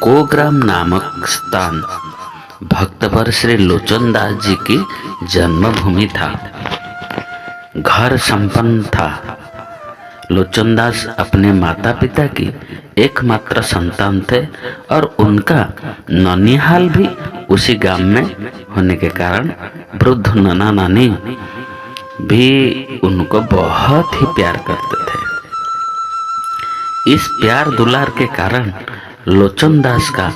कोग्राम नामक स्थान भक्तवर श्री लोचनदास जी की जन्मभूमि था। घर संपन्न था। लोचनदास अपने माता पिता की एकमात्र संतान थे और उनका ननिहाल भी उसी गांव में होने के कारण वृद्ध नाना नानी भी उनको बहुत ही प्यार करते थे। इस प्यार दुलार के कारण लोचनदास का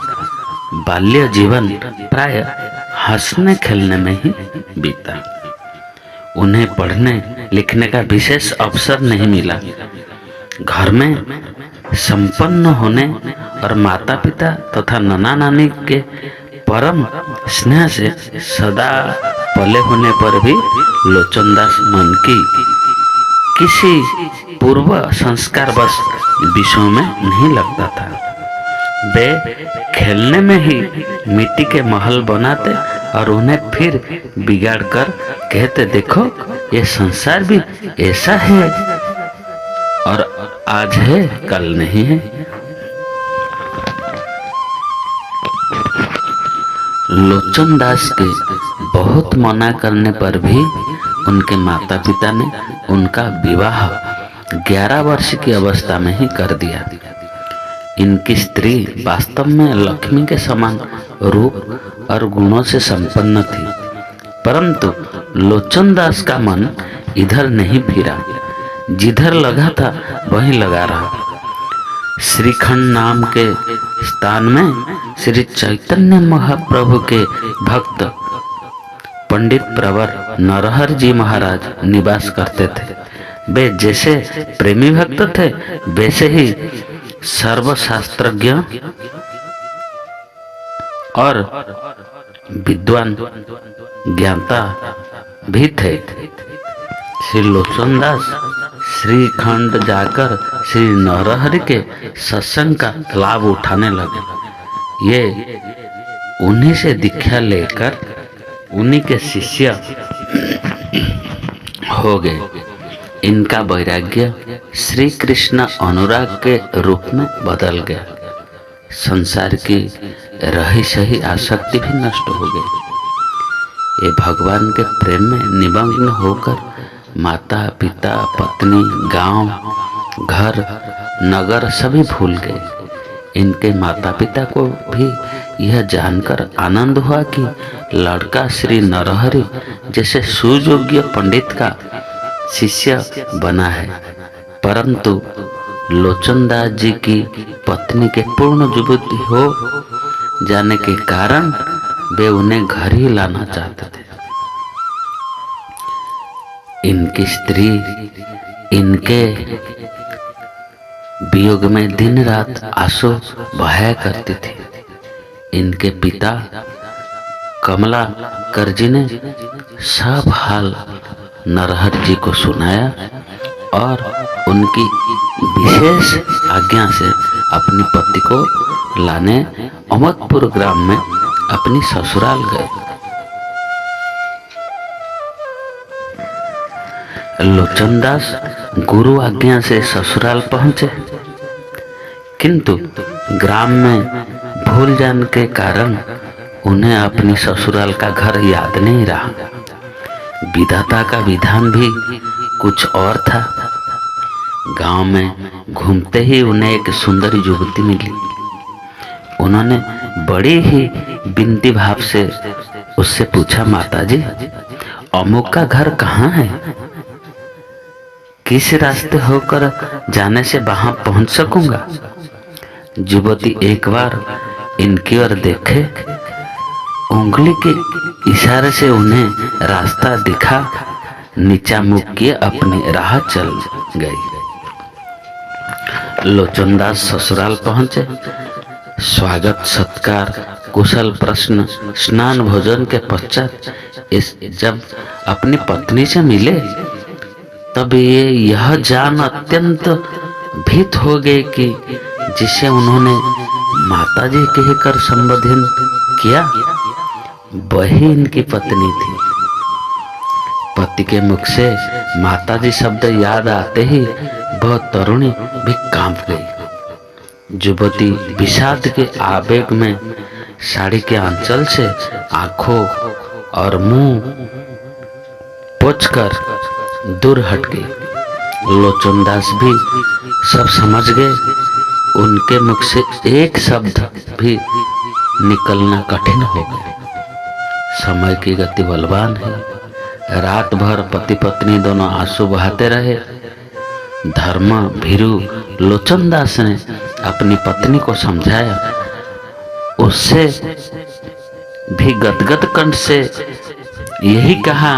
बाल्य जीवन प्राय हंसने खेलने में ही बीता। उन्हें पढ़ने लिखने का विशेष अवसर नहीं मिला। घर में संपन्न होने और माता पिता तथा नाना नानी के परम स्नेह से सदा पले होने पर भी लोचनदास मन की किसी पूर्व संस्कार बस विषयों में नहीं लगता था। वे खेलने में ही मिट्टी के महल बनाते और उन्हें फिर बिगाड़ कर कहते, देखो ये संसार भी ऐसा है और आज है कल नहीं है। लोचनदास के बहुत मना करने पर भी उनके माता पिता ने उनका विवाह 11 वर्ष की अवस्था में ही कर दिया। इनकी स्त्री वास्तव में लक्ष्मी के समान रूप और गुणों से संपन्न थी, परंतु लोचनदास का मन इधर नहीं फिरा। जिधर लगा था वहीं लगा रहा। श्रीखंड नाम के स्थान में श्री चैतन्य महाप्रभु के भक्त पंडित प्रवर नरहर जी महाराज निवास करते थे। वे जैसे प्रेमी भक्त थे वैसे ही सर्वशास्त्रज्ञ और विद्वान ज्ञाता भी थे। श्री लोचनदास श्रीखंड जाकर श्री नरहरि के सत्संग का लाभ उठाने लगे। ये उन्हीं से दीक्षा लेकर उन्हीं के शिष्य हो गए। इनका वैराग्य श्री कृष्ण अनुराग के रूप में बदल गया। संसार की रही सही आसक्ति भी नष्ट हो गई। ये भगवान के प्रेम में निमग्न होकर माता पिता पत्नी गांव घर नगर सभी भूल गए। इनके माता पिता को भी यह जानकर आनंद हुआ कि लड़का श्री नरहरि जैसे सुयोग्य पंडित का शिष्य बना है, परंतु लोचनदास जी की पत्नी के पूर्ण युवती हो जाने के कारण वे उन्हें घर ही लाना चाहते थे। इनकी स्त्री इनके वियोग में दिन रात आंसू बहाया करती थी। इनके पिता कमला करजी ने सब हाल नरहर जी को सुनाया और उनकी विशेष आज्ञा से अपनी पति को लाने अमोदपुर ग्राम में अपनी ससुराल गए। लोचनदास गुरु आज्ञा से ससुराल पहुंचे, किंतु ग्राम में भूल जाने के कारण उन्हें अपनी ससुराल का घर याद नहीं रहा। विधाता का विधान भी कुछ और था। गांव में घूमते ही उन्हें एक सुंदर युवती मिली। उन्होंने बड़ी ही विनती भाव से उससे पूछा, माताजी अमुक का घर कहाँ है? किस रास्ते होकर जाने से वहां पहुंच सकूंगा? युवती एक बार इनकी ओर देखे, उंगली के इशारे से उन्हें रास्ता दिखा, नीचा मुख किए अपनी राह चल गई। लोचनदास ससुराल पहुंचे। स्वागत सत्कार कुशल प्रश्न स्नान भोजन के पश्चात जब अपनी पत्नी से मिले तब ये यह जान अत्यंत भीत हो गए कि जिसे उन्होंने माताजी कहकर संबोधन किया वही इनकी पत्नी थी। पति के मुख से माताजी शब्द याद आते ही वह तरुणी भी कांप गई। युवती विषाद के आवेग में साड़ी के आंचल से आंखों और मुंह पोंछकर दूर हट गई। लोचनदास भी सब समझ गए। उनके मुख से एक शब्द भी निकलना कठिन हो गया। समय की गति बलवान है। रात भर पति पत्नी दोनों आंसू बहाते रहे। धर्म भीरू लोचनदास ने अपनी पत्नी को समझाया। उससे भी गदगद कंठ से यही कहा,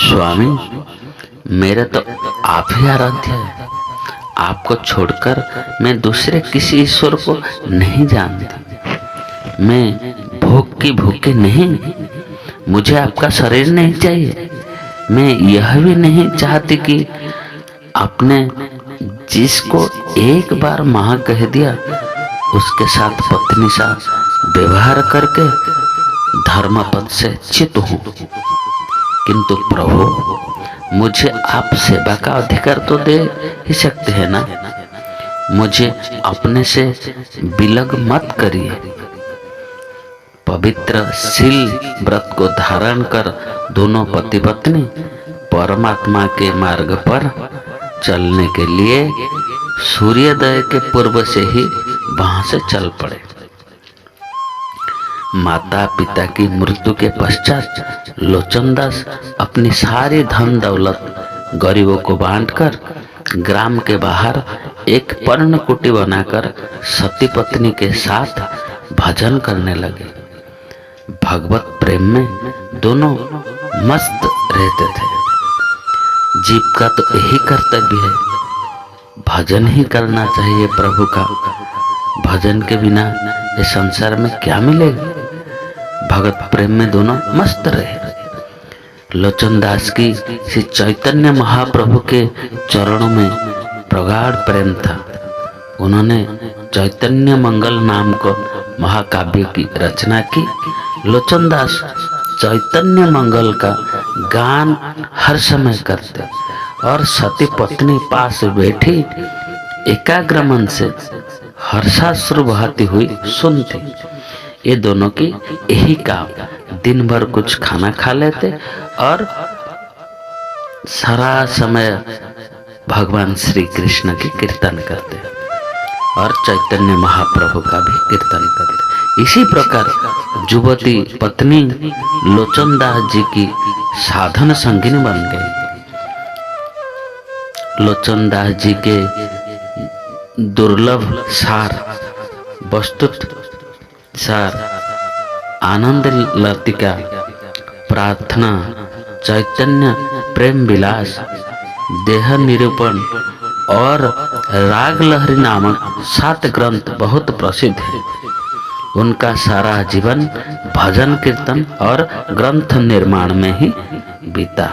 स्वामी मेरे तो आप ही आराध्य है। आपको छोड़कर मैं दूसरे किसी ईश्वर को नहीं जानती। मैं भूख की भूखी नहीं। मुझे आपका शरीर नहीं चाहिए। मैं यह भी नहीं चाहती कि आपने जिसको एक बार मां कह दिया उसके साथ पत्नी सा व्यवहार करके धर्मपद से च्युत हूं। किंतु प्रभु मुझे आप सेवा का अधिकार तो दे ही सकते हैं ना। मुझे अपने से विलग मत करिए। पवित्र शील व्रत को धारण कर दोनों पति पत्नी परमात्मा के मार्ग पर चलने के लिए सूर्योदय के पूर्व से ही वहां से चल पड़े। माता पिता की मृत्यु के पश्चात लोचनदास अपनी सारी धन दौलत गरीबों को बांटकर ग्राम के बाहर एक पर्णकुटी बनाकर सती पत्नी के साथ भजन करने लगे। भगवत प्रेम में दोनों मस्त रहते थे। जीव का तो यही कर्तव्य है, भजन ही करना चाहिए प्रभु का। भजन के बिना इस संसार में क्या मिलेगा। भगवत प्रेम में दोनों मस्त रहे। लोचनदास की श्री चैतन्य महाप्रभु के चरणों में प्रगाढ़ प्रेम था। उन्होंने चैतन्य मंगल नाम को महाकाव्य की रचना की। लोचनदास चैतन्य मंगल का गान हर समय करते और सती पत्नी पास बैठी एकाग्र मन से हर्षाश्रु बहाती हुई सुनती। ये दोनों की यही काम। दिन भर कुछ खाना खा लेते और सारा समय भगवान श्री कृष्ण की कीर्तन करते और चैतन्य महाप्रभु का भी कीर्तन करते। इसी प्रकार युवती पत्नी लोचनदास जी की साधन संगिनी बन गई। लोचनदास जी के दुर्लभ सार वस्तुत सार आनंद लतिका, प्रार्थना, चैतन्य प्रेम विलास, देह निरूपण और राग लहरी नामक 7 ग्रंथ बहुत प्रसिद्ध है। उनका सारा जीवन भजन कीर्तन और ग्रंथ निर्माण में ही बीता।